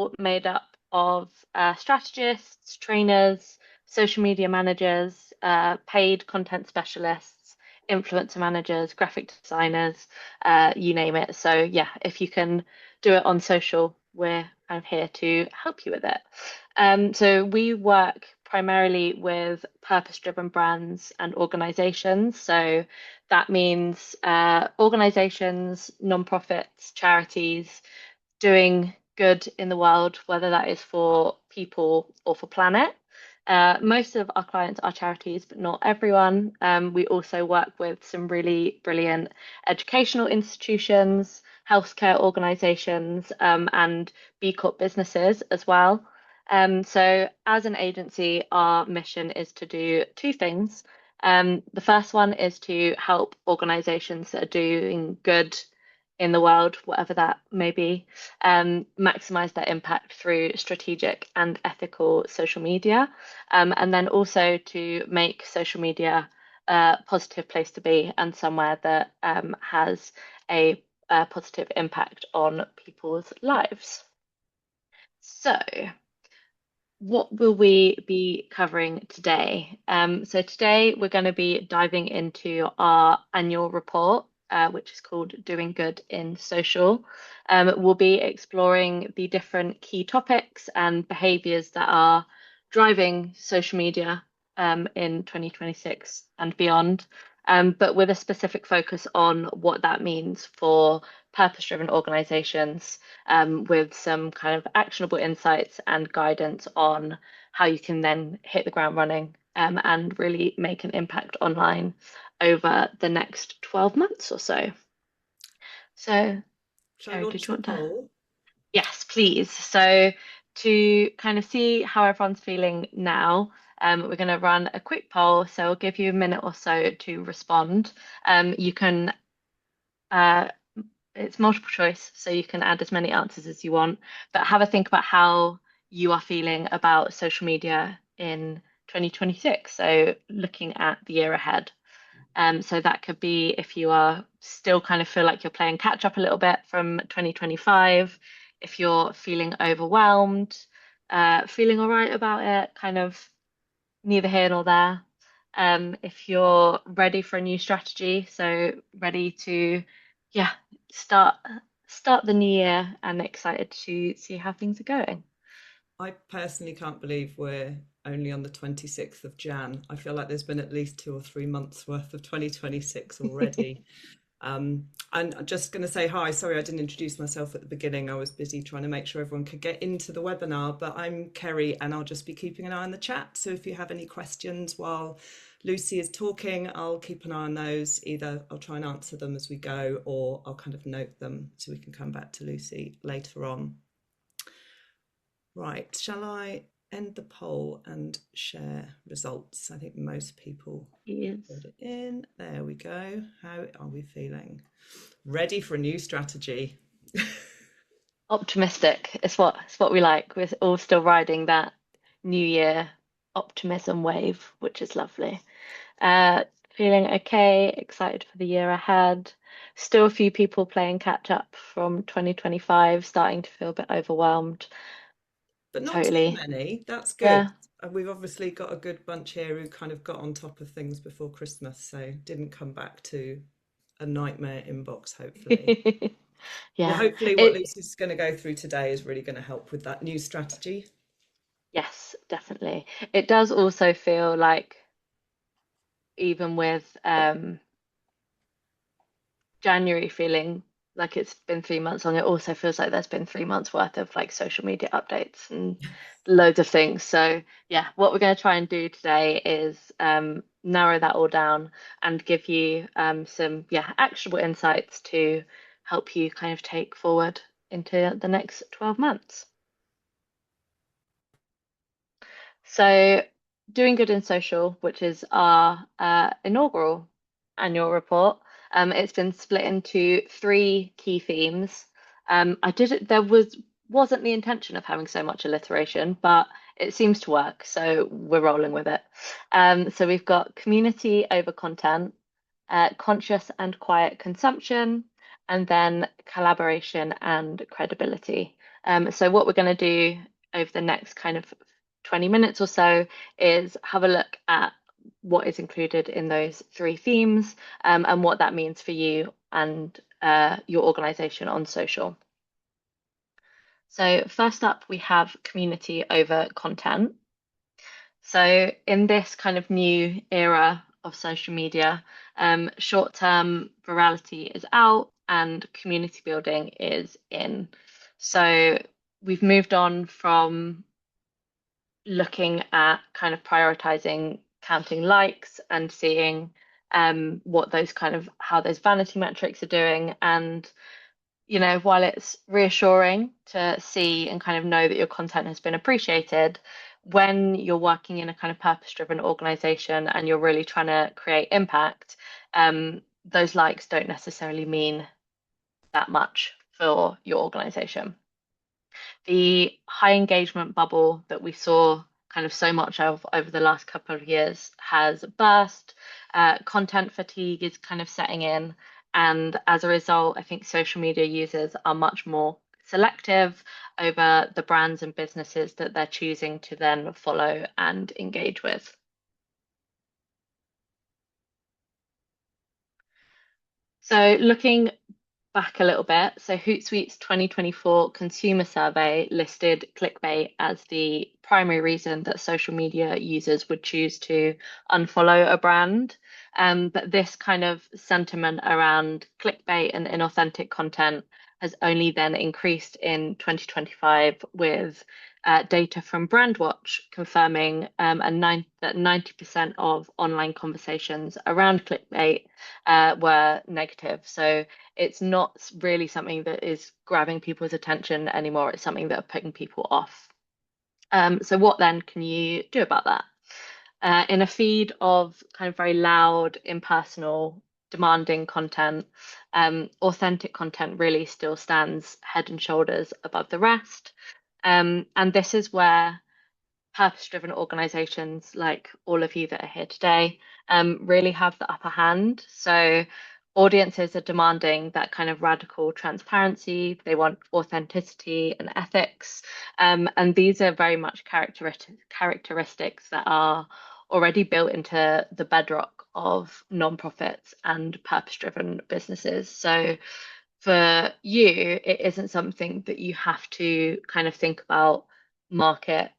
all made up of strategists, trainers, social media managers, paid content specialists, influencer managers, graphic designers, you name it. So, yeah, if you can do it on social, we're kind of here to help you with it. So, we work primarily with purpose-driven brands and organizations. So, that means organizations, nonprofits, charities doing good in the world, whether that is for people or for planet. Most of our clients are charities, but not everyone. We also work with some really brilliant educational institutions, healthcare organizations, and B Corp businesses as well. So, as an agency, our mission is to do two things. The first one is to help organizations that are doing good in the world, whatever that may be, maximize their impact through strategic and ethical social media, and then also to make social media a positive place to be and somewhere that has a positive impact on people's lives. So, what will we be covering today? So today we're going to be diving into our annual report, which is called Doing Good in Social. We'll be exploring the different key topics and behaviors that are driving social media in 2026 and beyond, but with a specific focus on what that means for purpose-driven organizations, with some kind of actionable insights and guidance on how you can then hit the ground running, and really make an impact online over the next 12 months or so. So, Shall I Kerry, did launch you the want to? poll? Yes, please. So, to kind of see how everyone's feeling now, we're going to run a quick poll. So, I'll give you a minute or so to respond. You can uh, it's multiple choice, so you can add as many answers as you want, but have a think about how you are feeling about social media in 2026. So looking at the year ahead. So that could be if you are still kind of feel like you're playing catch up a little bit from 2025, if you're feeling overwhelmed, feeling all right about it, kind of neither here nor there. If you're ready for a new strategy, so ready to, yeah, start start the new year and excited to see how things are going. I personally can't believe we're only on the 26th of Jan. I feel like there's been at least 2 or 3 months worth of 2026 already. And I'm just going to say hi. Sorry, I didn't introduce myself at the beginning. I was busy trying to make sure everyone could get into the webinar, but I'm Kerry and I'll just be keeping an eye on the chat. So if you have any questions while Lucy is talking, I'll keep an eye on those. Either I'll try and answer them as we go, or I'll kind of note them so we can come back to Lucy later on. Right, shall I end the poll and share results? I think most people Yes. put it in. There we go. How are we feeling? Ready for a new strategy. Optimistic is what we like. We're all still riding that new year optimism wave, which is lovely. Uh, Feeling okay, excited for the year ahead. Still a few people playing catch up from 2025, starting to feel a bit overwhelmed. But not too Totally. many. That's good. Yeah. And we've obviously got a good bunch here who kind of got on top of things before Christmas, so didn't come back to a nightmare inbox, hopefully. Well, Yeah. hopefully, what It, Lucy's going to go through today is really going to help with that new strategy. yes, definitely. It does also feel like even with January feeling like it's been 3 months long, it also feels like there's been 3 months worth of like social media updates and loads of things. So yeah, what we're going to try and do today is narrow that all down and give you some actionable insights to help you kind of take forward into the next 12 months. So, Doing Good in Social, which is our inaugural annual report, it's been split into three key themes. I did it, there wasn't the intention of having so much alliteration, but it seems to work, so we're rolling with it. So we've got community over content, conscious and quiet consumption, and then collaboration and credibility. So what we're going to do over the next kind of 20 minutes or so is have a look at what is included in those three themes, and what that means for you and your organization on social. So first up, we have community over content. So in this kind of new era of social media, short-term virality is out and community building is in. So we've moved on from looking at kind of prioritizing counting likes and seeing what those kind of how those vanity metrics are doing. And while it's reassuring to see and kind of know that your content has been appreciated, when you're working in a kind of purpose-driven organization and you're really trying to create impact, those likes don't necessarily mean that much for your organization. The high engagement bubble that we saw kind of so much of over the last couple of years has burst. Content fatigue is kind of setting in. And as a result, I think social media users are much more selective over the brands and businesses that they're choosing to then follow and engage with. So, looking back a little bit. So Hootsuite's 2024 consumer survey listed clickbait as the primary reason that social media users would choose to unfollow a brand. But this kind of sentiment around clickbait and inauthentic content has only then increased in 2025 with data from Brandwatch confirming that 90% of online conversations around clickbait were negative. So it's not really something that is grabbing people's attention anymore. It's something that are putting people off. So what then can you do about that? In a feed of kind of very loud, impersonal, demanding content, authentic content really still stands head and shoulders above the rest. And this is where purpose-driven organizations like all of you that are here today really have the upper hand. So audiences are demanding that kind of radical transparency. They want authenticity and ethics. And these are very much characteristics that are already built into the bedrock of nonprofits and purpose-driven businesses. So for you, it isn't something that you have to kind of think about market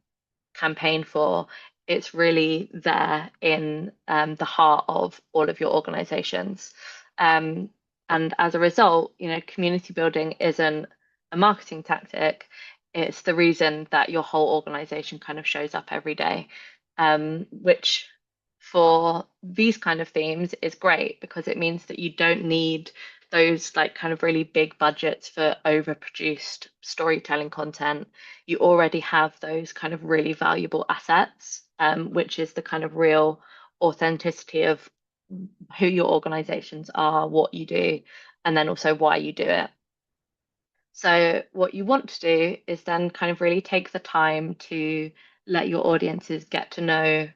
campaign for. It's really there in the heart of all of your organizations. Um, and as a result, community building isn't a marketing tactic. It's the reason that your whole organization kind of shows up every day, which for these kind of themes is great because it means that you don't need those like kind of really big budgets for overproduced storytelling content. You already have those kind of really valuable assets, which is the kind of real authenticity of who your organizations are, what you do, and then also why you do it. So, what you want to do is then kind of really take the time to let your audiences get to know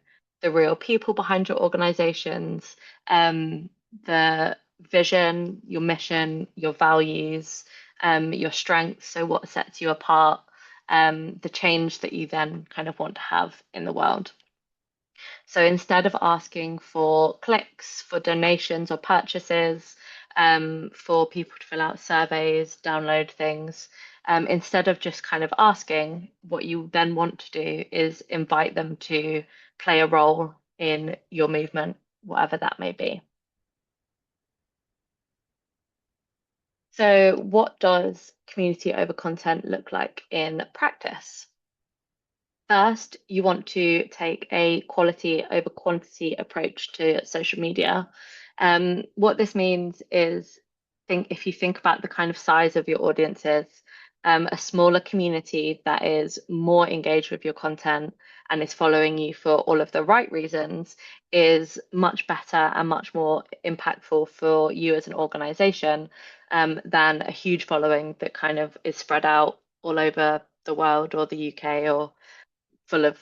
the real people behind your organizations, the vision, your mission, your values, your strengths, so what sets you apart, the change that you then kind of want to have in the world. So instead of asking for clicks, for donations or purchases, for people to fill out surveys, download things, instead of just kind of asking, what you then want to do is invite them to play a role in your movement, whatever that may be. So, what does community over content look like in practice? First, you want to take a quality over quantity approach to social media. What this means is, if you think about the kind of size of your audiences, a smaller community that is more engaged with your content and is following you for all of the right reasons is much better and much more impactful for you as an organization, than a huge following that kind of is spread out all over the world or the UK or full of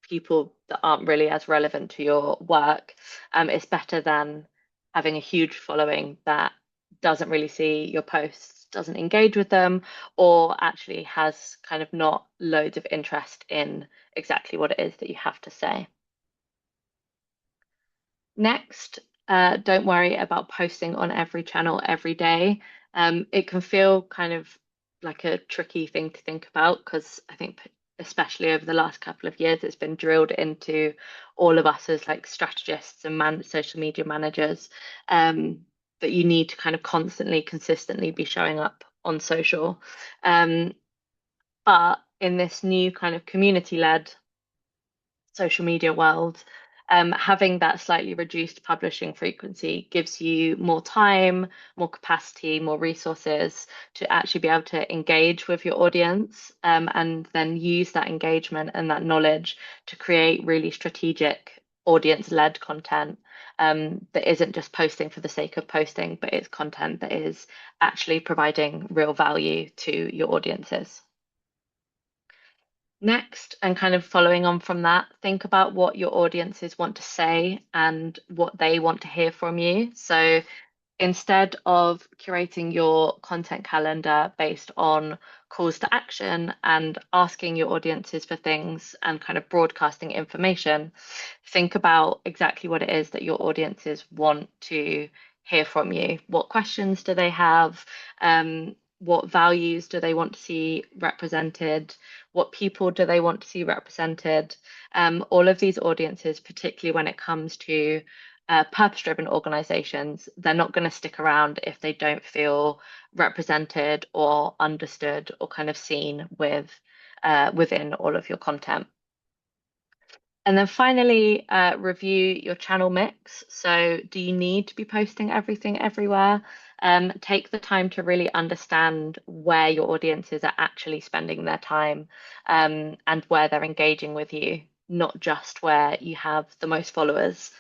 people that aren't really as relevant to your work. It's better than having a huge following that doesn't really see your posts, doesn't engage with them, or actually has kind of not loads of interest in exactly what it is that you have to say. Next, don't worry about posting on every channel every day. It can feel kind of like a tricky thing to think about because I think, especially over the last couple of years, it's been drilled into all of us as like strategists and social media managers, that you need to kind of constantly, consistently be showing up on social. Um, but in this new kind of community-led social media world, having that slightly reduced publishing frequency gives you more time, more capacity, more resources to actually be able to engage with your audience, and then use that engagement and that knowledge to create really strategic audience-led content, that isn't just posting for the sake of posting, but it's content that is actually providing real value to your audiences. Next, and kind of following on from that, think about what your audiences want to say and what they want to hear from you. So instead of curating your content calendar based on calls to action and asking your audiences for things and kind of broadcasting information, think about exactly what it is that your audiences want to hear from you. What questions do they have? What values do they want to see represented? What people do they want to see represented? All of these audiences, particularly when it comes to purpose-driven organizations, they're not going to stick around if they don't feel represented or understood or kind of seen within all of your content. And then finally, review your channel mix. So, do you need to be posting everything everywhere? Take the time to really understand where your audiences are actually spending their time, and where they're engaging with you, not just where you have the most followers.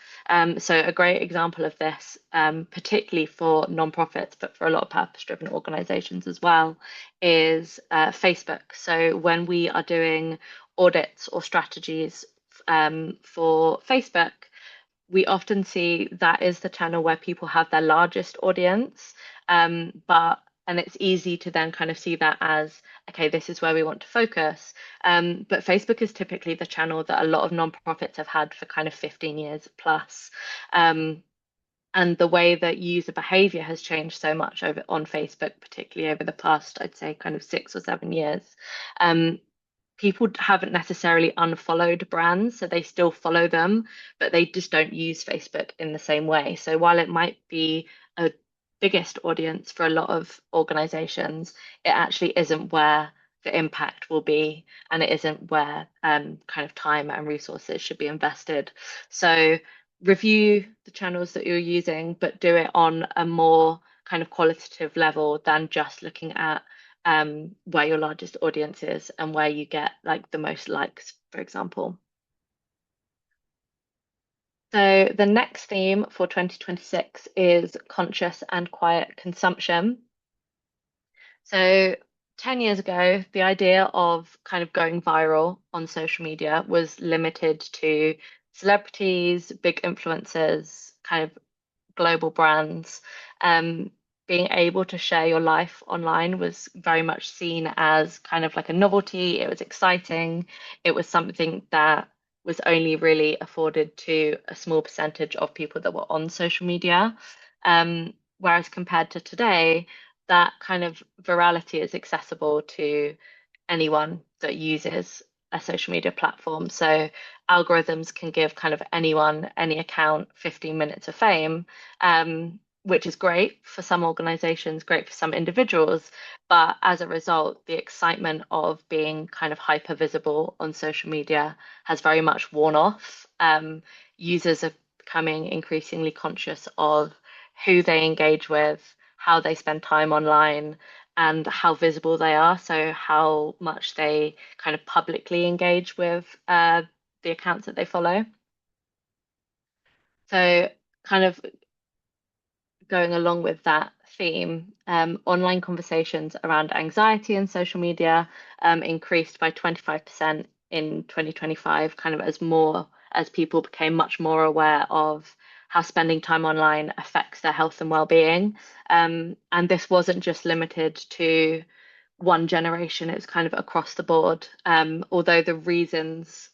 So, a great example of this, particularly for nonprofits, but for a lot of purpose-driven organizations as well, is Facebook. So, when we are doing audits or strategies, for Facebook, we often see that is the channel where people have their largest audience. But and it's easy to then kind of see that as, okay, this is where we want to focus. But Facebook is typically the channel that a lot of nonprofits have had for kind of 15 years plus. And the way that user behavior has changed so much over on Facebook, particularly over the past, I'd say, kind of 6 or 7 years. Um, People haven't necessarily unfollowed brands, so they still follow them, but they just don't use Facebook in the same way. So while it might be a biggest audience for a lot of organizations, it actually isn't where the impact will be, and it isn't where kind of time and resources should be invested. So review the channels that you're using, but do it on a more kind of qualitative level than just looking at where your largest audience is and where you get like the most likes, for example. So the next theme for 2026 is conscious and quiet consumption. So 10 years ago, the idea of kind of going viral on social media was limited to celebrities, big influencers, kind of global brands. Um, Being able to share your life online was very much seen as kind of like a novelty. It was exciting. It was something that was only really afforded to a small percentage of people that were on social media. Whereas compared to today, that kind of virality is accessible to anyone that uses a social media platform. So algorithms can give kind of anyone, any account, 15 minutes of fame, which is great for some organizations, great for some individuals. But as a result, the excitement of being kind of hyper visible on social media has very much worn off. Users are becoming increasingly conscious of who they engage with, how they spend time online, and how visible they are. So, how much they kind of publicly engage with the accounts that they follow. So, kind of going along with that theme, online conversations around anxiety and social media increased by 25% in 2025, kind of as people became much more aware of how spending time online affects their health and well-being. And this wasn't just limited to one generation, it's kind of across the board. Although the reasons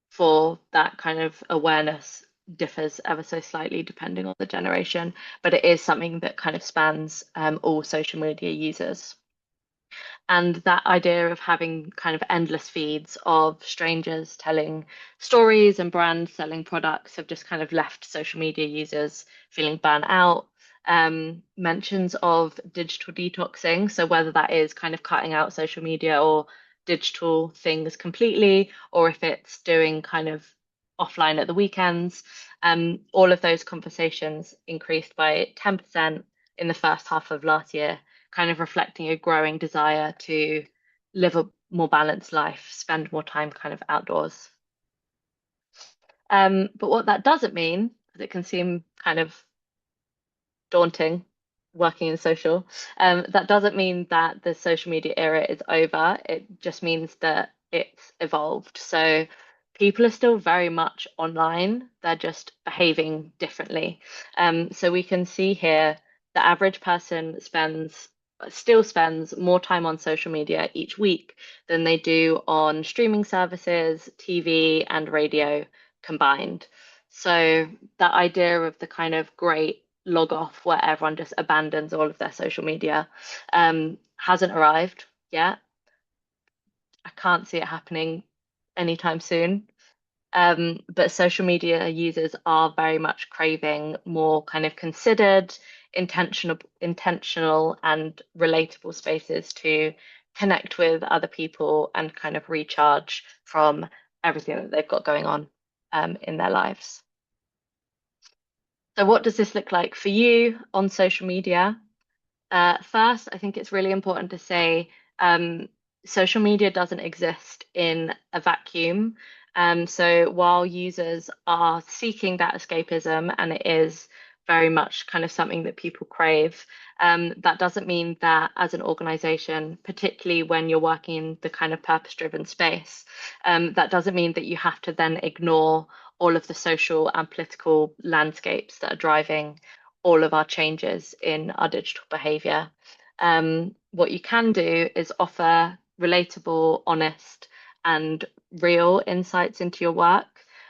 for that kind of awareness differs ever so slightly depending on the generation, but it is something that kind of spans all social media users. And that idea of having kind of endless feeds of strangers telling stories and brands selling products have just kind of left social media users feeling burnt out. Mentions of digital detoxing, so whether that is kind of cutting out social media or digital things completely, or if it's doing kind of offline at the weekends, all of those conversations increased by 10% in the first half of last year, kind of reflecting a growing desire to live a more balanced life, spend more time kind of outdoors. But what that doesn't mean, because it can seem kind of daunting working in social. That doesn't mean that the social media era is over. It just means that it's evolved. So people are still very much online. They're just behaving differently. So we can see here the average person still spends more time on social media each week than they do on streaming services, TV, and radio combined. So that idea of the kind of great log off where everyone just abandons all of their social media hasn't arrived yet. I can't see it happening anytime soon. But social media users are very much craving more kind of considered, intentional and relatable spaces to connect with other people and kind of recharge from everything that they've got going on in their lives. So, what does this look like for you on social media? First, I think it's really important to say social media doesn't exist in a vacuum. So while users are seeking that escapism, and it is very much kind of something that people crave, that doesn't mean that as an organization, particularly when you're working in the kind of purpose-driven space, that doesn't mean that you have to then ignore all of the social and political landscapes that are driving all of our changes in our digital behavior. What you can do is offer relatable, honest, and real insights into your work.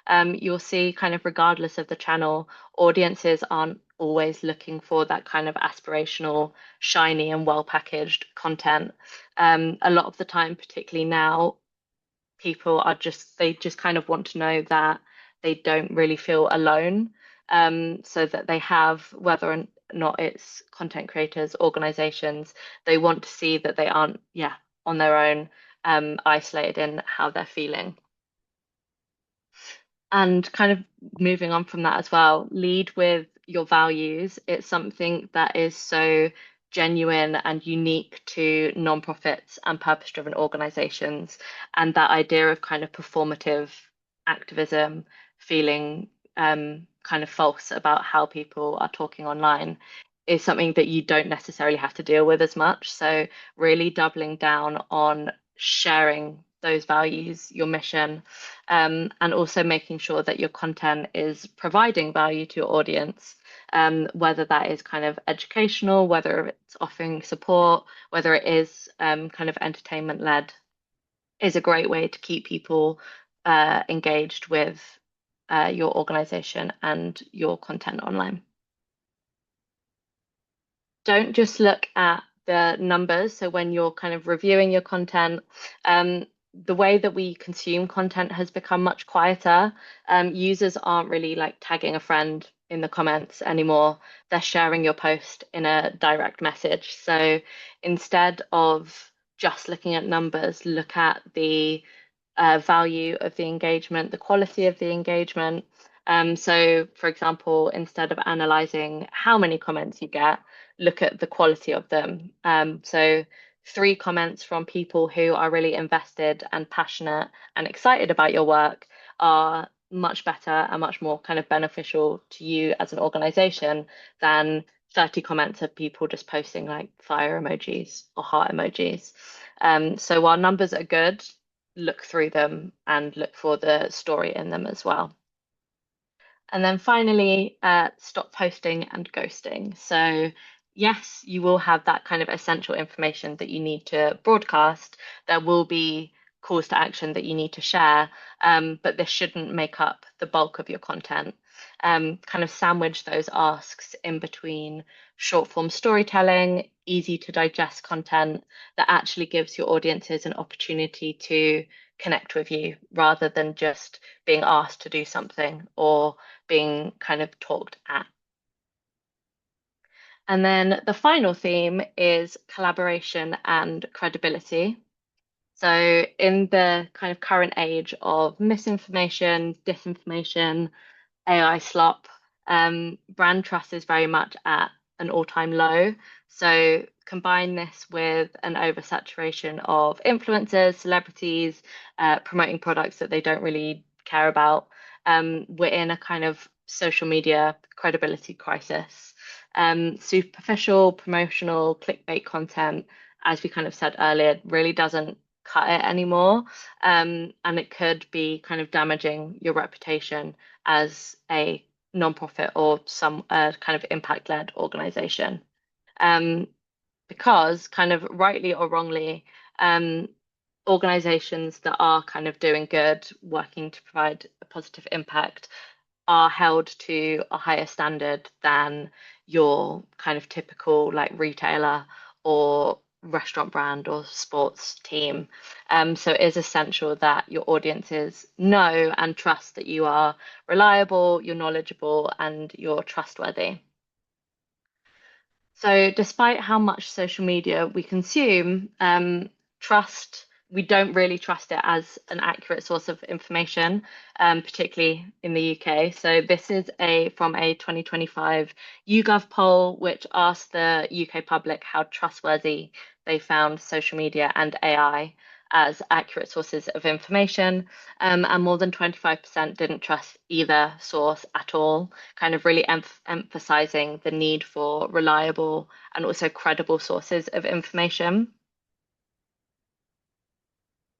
You'll see, kind of regardless of the channel, audiences aren't always looking for that kind of aspirational, shiny, and well packaged content. A lot of the time, particularly now, they just kind of want to know that they don't really feel alone, so that they have, whether or not it's content creators, organizations, they want to see that they aren't, yeah, on their own, isolated in how they're feeling. And kind of moving on from that as well, lead with your values. It's something that is so genuine and unique to nonprofits and purpose-driven organizations. And that idea of kind of performative activism feeling kind of false about how people are talking online is something that you don't necessarily have to deal with as much. So really doubling down on sharing those values, your mission, and also making sure that your content is providing value to your audience, whether that is kind of educational, whether it's offering support, whether it is kind of entertainment led, is a great way to keep people engaged with your organization and your content online. Don't just look at the numbers. So when you're kind of reviewing your content, the way that we consume content has become much quieter. Users aren't really like tagging a friend in the comments anymore. They're sharing your post in a direct message. So instead of just looking at numbers, look at the value of the engagement, the quality of the engagement. So, for example, instead of analyzing how many comments you get, look at the quality of them. So, three comments from people who are really invested and passionate and excited about your work are much better and much more kind of beneficial to you as an organization than 30 comments of people just posting like fire emojis or heart emojis. So while numbers are good, look through them and look for the story in them as well. And then finally, stop posting and ghosting. So, yes, you will have that kind of essential information that you need to broadcast. There will be calls to action that you need to share, but this shouldn't make up the bulk of your content. Kind of sandwich those asks in between short form storytelling, easy to digest content that actually gives your audiences an opportunity to connect with you rather than just being asked to do something or being kind of talked at. And then the final theme is collaboration and credibility. So, in the kind of current age of misinformation, disinformation, AI slop. Brand trust is very much at an all-time low. So combine this with an oversaturation of influencers, celebrities, promoting products that they don't really care about. We're in a kind of social media credibility crisis. Superficial, promotional, clickbait content, as we kind of said earlier, really doesn't cut it anymore. And it could be kind of damaging your reputation as a nonprofit or some kind of impact-led organization. Um, because kind of rightly or wrongly, um, organizations that are kind of doing good, working to provide a positive impact, are held to a higher standard than your kind of typical like retailer or restaurant brand or sports team. So it is essential that your audiences know and trust that you are reliable, you're knowledgeable, and you're trustworthy. So, despite how much social media we consume, we don't really trust it as an accurate source of information, particularly in the UK. So, this is from a 2025 YouGov poll, which asked the UK public how trustworthy they found social media and AI as accurate sources of information. And more than 25% didn't trust either source at all, kind of really emphasizing the need for reliable and also credible sources of information.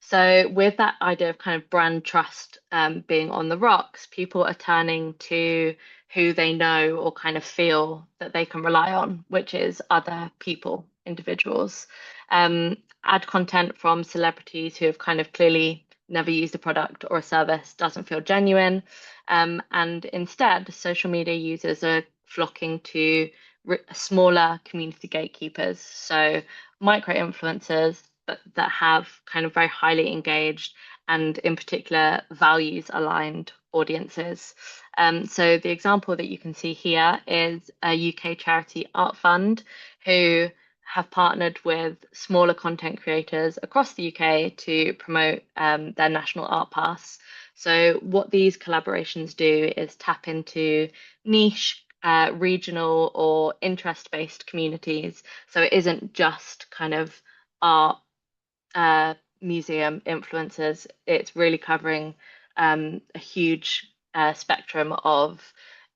So, with that idea of kind of brand trust being on the rocks, people are turning to who they know or kind of feel that they can rely on, which is other people, individuals. Ad content from celebrities who have kind of clearly never used a product or a service doesn't feel genuine. And instead, social media users are flocking to smaller community gatekeepers. So, micro influencers but that have kind of very highly engaged and in particular values aligned audiences. So the example that you can see here is a UK charity art fund who have partnered with smaller content creators across the UK to promote their National Art Pass. So what these collaborations do is tap into niche regional or interest-based communities. So it isn't just kind of art uh, museum influencers. It's really covering a huge spectrum of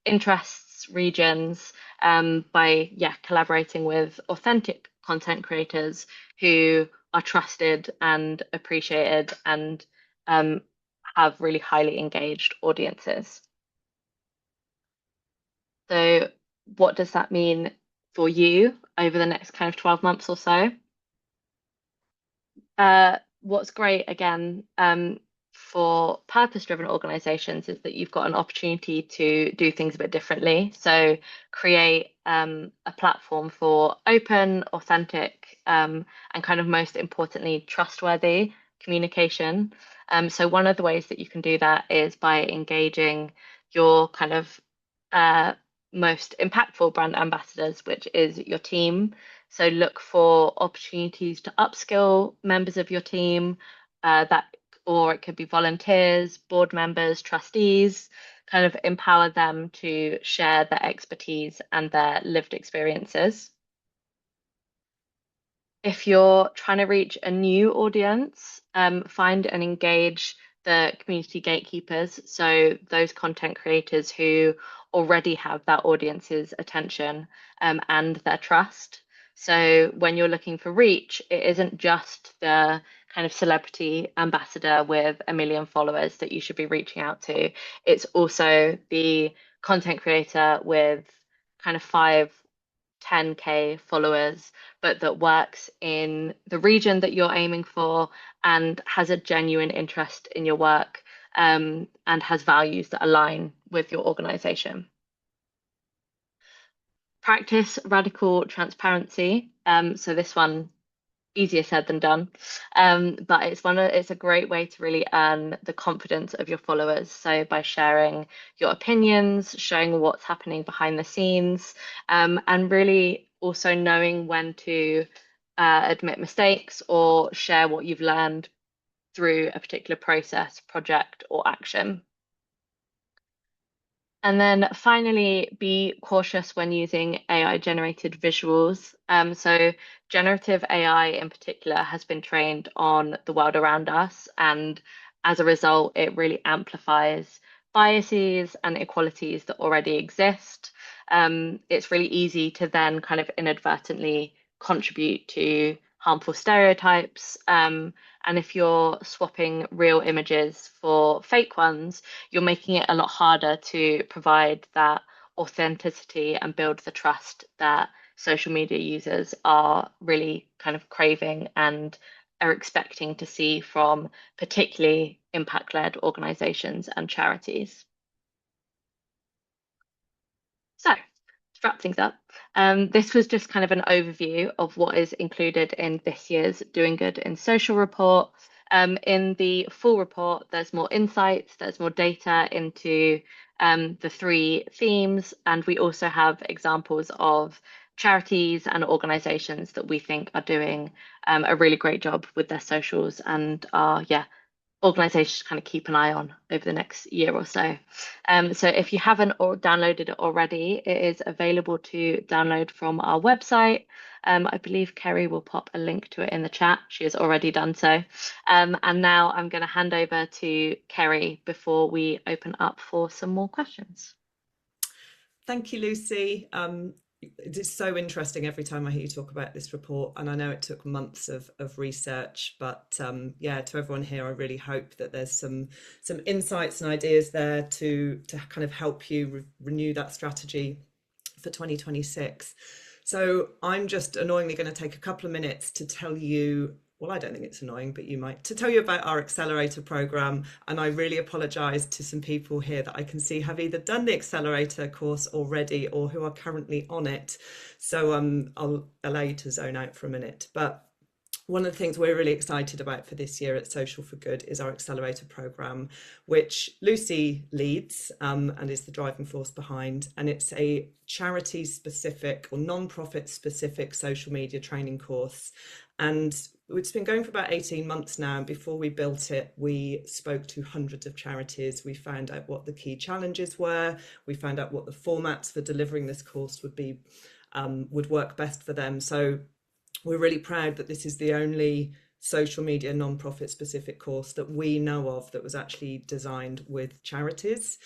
interests, regions, by collaborating with authentic content creators who are trusted and appreciated and um, have really highly engaged audiences. So, what does that mean for you over the next kind of 12 months or so? What's great again for purpose-driven organizations is that you've got an opportunity to do things a bit differently. So create a platform for open, authentic, and kind of most importantly, trustworthy communication. So one of the ways that you can do that is by engaging your kind of uh, most impactful brand ambassadors, which is your team. So look for opportunities to upskill members of your team, or it could be volunteers, board members, trustees, kind of empower them to share their expertise and their lived experiences. If you're trying to reach a new audience, find and engage the community gatekeepers. So those content creators who already have that audience's attention, and their trust. So when you're looking for reach, it isn't just the kind of celebrity ambassador with a million followers that you should be reaching out to. It's also the content creator with kind of 10K followers, but that works in the region that you're aiming for and has a genuine interest in your work, and has values that align with your organization. Practice radical transparency. So this one, easier said than done. But it's a great way to really earn the confidence of your followers. So by sharing your opinions, showing what's happening behind the scenes, and really also knowing when to admit mistakes or share what you've learned through a particular process, project, or action. And then finally, be cautious when using AI generated visuals. So, generative AI in particular has been trained on the world around us. And as a result, it really amplifies biases and inequalities that already exist. It's really easy to then kind of inadvertently contribute to harmful stereotypes. And if you're swapping real images for fake ones, you're making it a lot harder to provide that authenticity and build the trust that social media users are really kind of craving and are expecting to see from particularly impact-led organizations and charities. So, to wrap things up, this was just kind of an overview of what is included in this year's Doing Good in Social report. In the full report, there's more insights, there's more data into the three themes, and we also have examples of charities and organizations that we think are doing a really great job with their socials and are, yeah, organizations to kind of keep an eye on over the next year or so. So if you haven't or downloaded it already, it is available to download from our website. I believe Kerry will pop a link to it in the chat. She has already done so. And now I'm going to hand over to Kerry before we open up for some more questions. Thank you, Lucy. It is so interesting every time I hear you talk about this report, and I know it took months of research, but yeah, to everyone here, I really hope that there's some insights and ideas there to kind of help you renew that strategy for 2026. So I'm just annoyingly going to take a couple of minutes to tell you, well, I don't think it's annoying, but you might, to tell you about our accelerator program. And I really apologize to some people here that I can see have either done the accelerator course already or who are currently on it. So I'll allow you to zone out for a minute. But one of the things we're really excited about for this year at Social for Good is our accelerator program, which Lucy leads and is the driving force behind. And it's a charity specific or non-profit specific social media training course. And it's been going for about 18 months now. And before we built it, we spoke to hundreds of charities. We found out what the key challenges were. We found out what the formats for delivering this course would work best for them. So we're really proud that this is the only social media non-profit specific course that we know of that was actually designed with charities.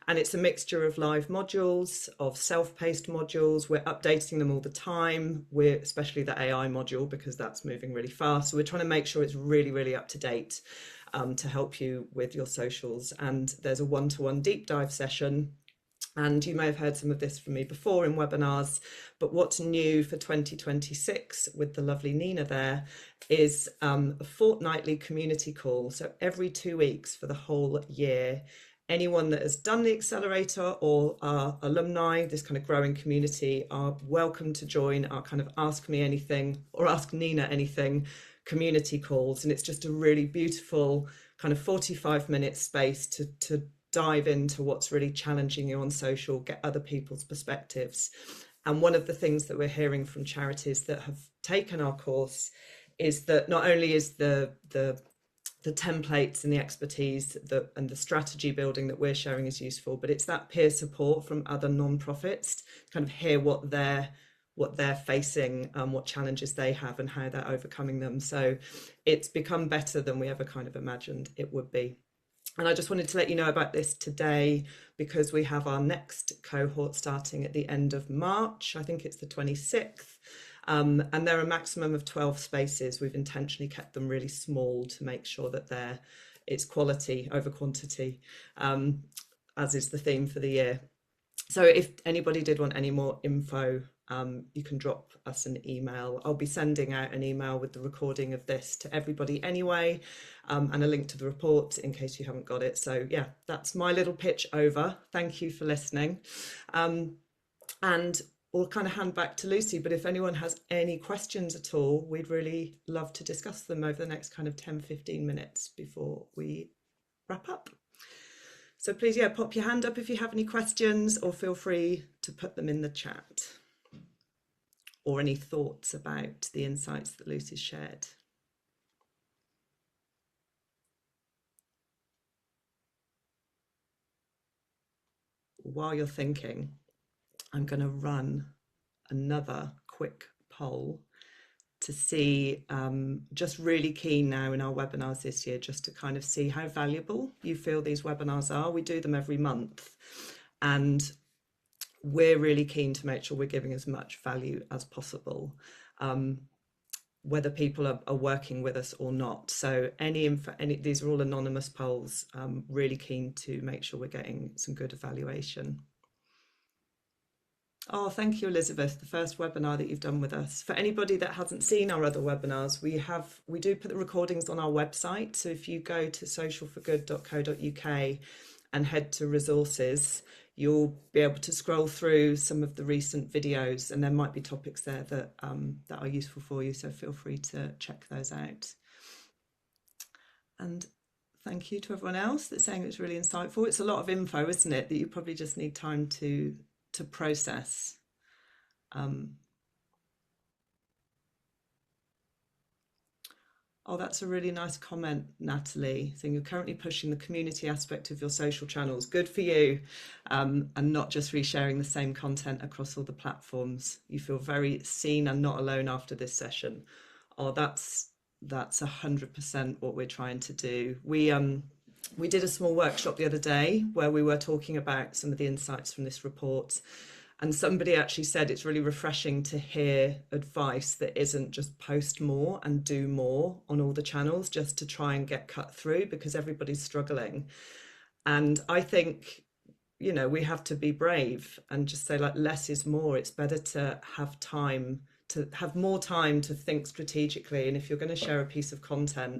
And it's a mixture of live modules, of self-paced modules. We're updating them all the time. We're especially the AI module because that's moving really fast. So we're trying to make sure it's really, really up to date to help you with your socials. And there's a one-to-one deep dive session. And you may have heard some of this from me before in webinars, but what's new for 2026 with the lovely Nina there is a fortnightly community call. So every 2 weeks for the whole year, anyone that has done the accelerator or are alumni, this kind of growing community, are welcome to join our kind of Ask Me Anything or Ask Nina Anything community calls. And it's just a really beautiful kind of 45-minute space to dive into what's really challenging you on social, get other people's perspectives. And one of the things that we're hearing from charities that have taken our course is that not only is the templates and the expertise and the strategy building that we're sharing is useful, but it's that peer support from other non-profits, kind of hear what they're facing, what challenges they have and how they're overcoming them. So it's become better than we ever kind of imagined it would be. And I just wanted to let you know about this today because we have our next cohort starting at the end of March. I think it's the 26th. And they're a maximum of 12 spaces. We've intentionally kept them really small to make sure that it's quality over quantity, as is the theme for the year. So if anybody did want any more info, you can drop us an email. I'll be sending out an email with the recording of this to everybody anyway, and a link to the report in case you haven't got it. So yeah, that's my little pitch over. Thank you for listening. And we'll kind of hand back to Lucy, but if anyone has any questions at all, we'd really love to discuss them over the next kind of 10-15 minutes before we wrap up. So please, yeah, pop your hand up if you have any questions, or feel free to put them in the chat, or any thoughts about the insights that Lucy shared. While you're thinking, I'm going to run another quick poll to see, just really keen now in our webinars this year, just to kind of see how valuable you feel these webinars are. We do them every month, and we're really keen to make sure we're giving as much value as possible, whether people are working with us or not. So these are all anonymous polls. Really keen to make sure we're getting some good evaluation. Oh, thank you, Elizabeth. The first webinar that you've done with us. For anybody that hasn't seen our other webinars, we do put the recordings on our website. So if you go to socialforgood.co.uk and head to resources, you'll be able to scroll through some of the recent videos, and there might be topics there that are useful for you. So feel free to check those out. And thank you to everyone else that's saying it was really insightful. It's a lot of info, isn't it, that you probably just need time to process. Oh, that's a really nice comment, Natalie, saying you're currently pushing the community aspect of your social channels. Good for you. And not just resharing the same content across all the platforms. You feel very seen and not alone after this session. Oh, that's 100% what we're trying to do. We did a small workshop the other day where we were talking about some of the insights from this report. And somebody actually said it's really refreshing to hear advice that isn't just post more and do more on all the channels just to try and get cut through, because everybody's struggling. And I think, we have to be brave and just say, like, less is more. It's better to have more time to think strategically. And if you're going to share a piece of content,